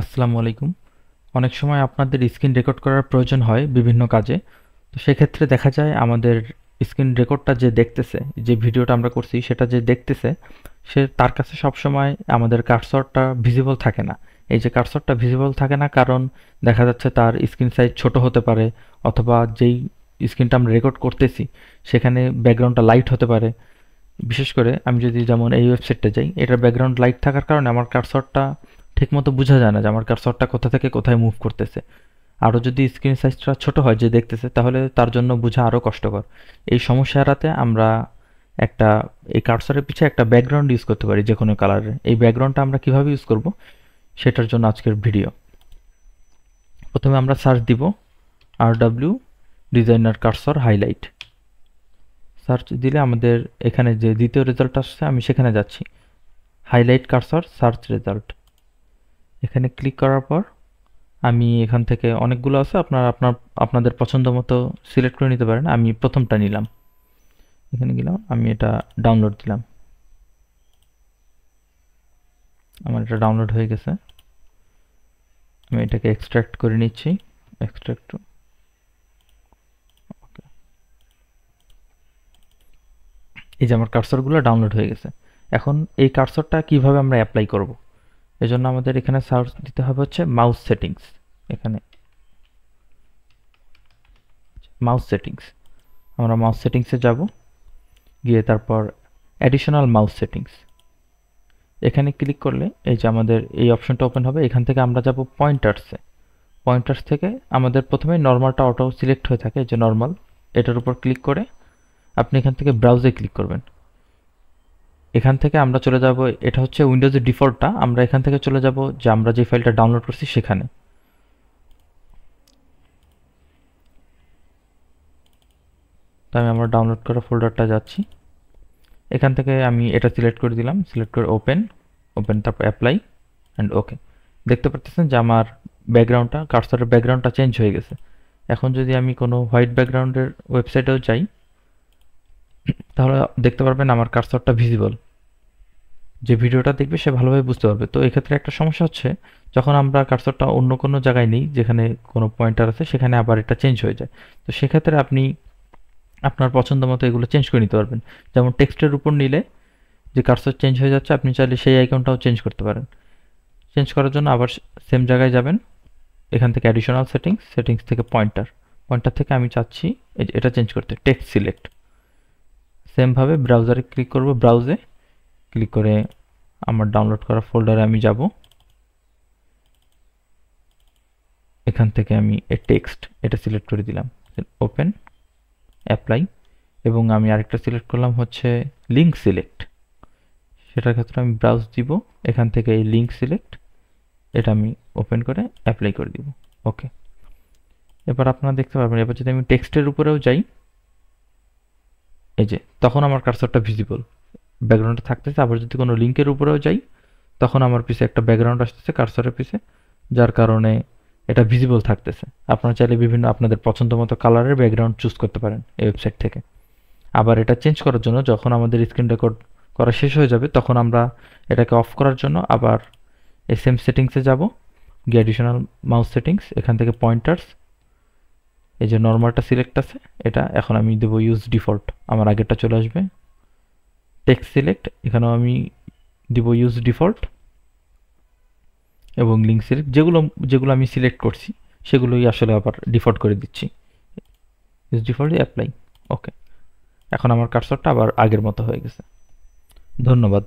আসসালামু আলাইকুম। অনেক সময় আপনাদের স্ক্রিন রেকর্ড করার প্রয়োজন হয় বিভিন্ন কাজে। তো সেক্ষেত্রে দেখা যায় আমাদের স্ক্রিন রেকর্ডটা যে দেখতেছে, যে ভিডিওটা আমরা করছি সেটা যে দেখতেছে, তার কাছে সবসময় আমাদের কার্সরটা ভিজিবল থাকে না। এই যে কার্সরটা ভিজিবল থাকে না কারণ দেখা যাচ্ছে তার স্ক্রিন সাইজ ছোট হতে পারে, অথবা যেই স্ক্রিনটা আমরা রেকর্ড করতেছি সেখানে ব্যাকগ্রাউন্ডটা লাইট হতে পারে। বিশেষ করে আমি যদি যেমন এই ওয়েবসাইটটা যাই, এটার ব্যাকগ্রাউন্ড লাইট থাকার কারণে আমার কার্সরটা ঠিকমতো বোঝা যায় না যে আমার কার্সরটা কোথা থেকে কোথায় মুভ করতেছে। আরও যদি স্ক্রিন সাইজটা ছোট হয় যে দেখতেছে, তাহলে তার জন্য বোঝা আরও কষ্টকর। এই সমস্যা এড়াতে আমরা একটা এই কার্সরের পিছে একটা ব্যাকগ্রাউন্ড ইউজ করতে পারি যে কোনো কালারের। এই ব্যাকগ্রাউন্ডটা আমরা কিভাবে ইউজ করব সেটার জন্য আজকের ভিডিও। প্রথমে আমরা সার্চ দিব RW designer cursor highlight. Search দিলে আমাদের এখানে যে দ্বিতীয় রেজাল্ট আসছে আমি সেখানে যাচ্ছি। হাইলাইট কার্সর সার্চ রেজাল্ট, এখানে ক্লিক করার পর আমি এখান থেকে অনেকগুলো আছে, আপনাদের পছন্দ মতো সিলেক্ট করে নিতে পারেন। আমি প্রথমটা নিলাম, এখানে গেলাম, আমি এটা ডাউনলোড দিলাম। আমার এটা ডাউনলোড হয়ে গেছে। আমি এটাকে এক্সট্রাক্ট করে নিচ্ছি। এক্সট্রাক্ট, ওকে। এই যে আমার কার্সরগুলো ডাউনলোড হয়ে গেছে। এখন এই কার্সরটা কিভাবে আমরা অ্যাপ্লাই করব, এজন্য আমাদের এখানে সার্চ দিতে হবে হচ্ছে মাউস সেটিংস। এখানে মাউস সেটিংস, আমরা মাউস সেটিংসে যাব, গিয়ে তারপর অ্যাডিশনাল মাউস সেটিংস, এখানে ক্লিক করলে এই যে আমাদের এই অপশনটা ওপেন হবে। এখান থেকে আমরা যাব পয়েন্টার্সে। পয়েন্টার্স থেকে আমাদের প্রথমে নর্মালটা অটো সিলেক্ট হয়ে থাকে, যে নর্মাল, এটার উপর ক্লিক করে আপনি এখান থেকে ব্রাউজে ক্লিক করবেন। এখান থেকে আমরা চলে যাব, এটা হচ্ছে উইন্ডোজের ডিফল্টটা, আমরা এখান থেকে চলে যাব যে আমরা যে ফাইলটা ডাউনলোড করছি সেখানে। তো আমি আমার ডাউনলোড করা ফোল্ডারটা যাচ্ছি। এখান থেকে আমি এটা সিলেক্ট করে দিলাম, সিলেক্ট করে ওপেন, ওপেন তারপর অ্যাপ্লাই অ্যান্ড ওকে। দেখতে পাচ্ছেন যে আমার ব্যাকগ্রাউন্ডটা, কার্সরের ব্যাকগ্রাউন্ডটা চেঞ্জ হয়ে গেছে। এখন যদি আমি কোনো হোয়াইট ব্যাকগ্রাউন্ডের ওয়েবসাইটেও যাই, তাহলে দেখতে পারবেন আমার কার্সরটা ভিজিবল। যে ভিডিওটা দেখবে সে ভালোভাবে বুঝতে পারবে। তো এক্ষেত্রে একটা সমস্যা হচ্ছে, যখন আমরা কার্সরটা অন্য কোনো জায়গায় নেই যেখানে কোনো পয়েন্টার আছে, সেখানে আবার এটা চেঞ্জ হয়ে যায়। তো সেক্ষেত্রে আপনি আপনার পছন্দ মতো এগুলো চেঞ্জ করে নিতে পারবেন। যেমন টেক্সটের উপর নিলে যে কার্সর চেঞ্জ হয়ে যাচ্ছে, আপনি চাইলে সেই আইকনটাও চেঞ্জ করতে পারেন। চেঞ্জ করার জন্য আবার সেম জায়গায় যাবেন, এখান থেকে অ্যাডিশনাল সেটিংস, সেটিংস থেকে পয়েন্টার, পয়েন্টার থেকে আমি চাচ্ছি এটা চেঞ্জ করতে, টেক্সট সিলেক্ট। সেমভাবে ব্রাউজারে ক্লিক করব, ব্রাউজে ক্লিক করে আমার ডাউনলোড করা ফোল্ডারে আমি যাব। এখান থেকে আমি টেক্সট এটা সিলেক্ট করে দিলাম, ওপেন, অ্যাপ্লাই, এবং আমি আরেকটা সিলেক্ট করলাম হচ্ছে লিঙ্ক সিলেক্ট। সেটার ক্ষেত্রে আমি ব্রাউজ দিব, এখান থেকে এই লিঙ্ক সিলেক্ট, এটা আমি ওপেন করে অ্যাপ্লাই করে দিব। ওকে, এবার আপনারা দেখতে পারবেন। এবার যদি আমি টেক্সটের উপরেও যাই, এই যে তখন আমার কার্সরটা ভিজিবল, ব্যাকগ্রাউন্ডে থাকতেছে। আবার যদি কোনো লিঙ্কের উপরেও যাই, তখন আমার পিছে একটা ব্যাকগ্রাউন্ড আসতেছে কার্সরের পিছে, যার কারণে এটা ভিজিবল থাকতেছে। আপনারা চাইলে বিভিন্ন আপনাদের পছন্দ মতো কালারের ব্যাকগ্রাউন্ড চুজ করতে পারেন এই ওয়েবসাইট থেকে। আবার এটা চেঞ্জ করার জন্য যখন আমাদের স্ক্রিন রেকর্ড করা শেষ হয়ে যাবে, তখন আমরা এটাকে অফ করার জন্য আবার এই সেম সেটিংসে যাব, গিয়ে অ্যাডিশনাল মাউস সেটিংস, এখান থেকে পয়েন্টার্স, এই যে নর্মালটা সিলেক্ট আছে এটা, এখন আমি দেবো ইউজ ডিফল্ট, আমার আগেরটা চলে আসবে। টেক্সট সিলেক্ট, এখানেও আমি দিব ইউজ ডিফল্ট, এবং লিঙ্ক সিলেক্ট, যেগুলো যেগুলো আমি সিলেক্ট করছি সেগুলোই আসলে আবার ডিফল্ট করে দিচ্ছি। ইউজ ডিফল্ট, অ্যাপ্লাই, ওকে। এখন আমার কার্সরটা আবার আগের মতো হয়ে গেছে। ধন্যবাদ।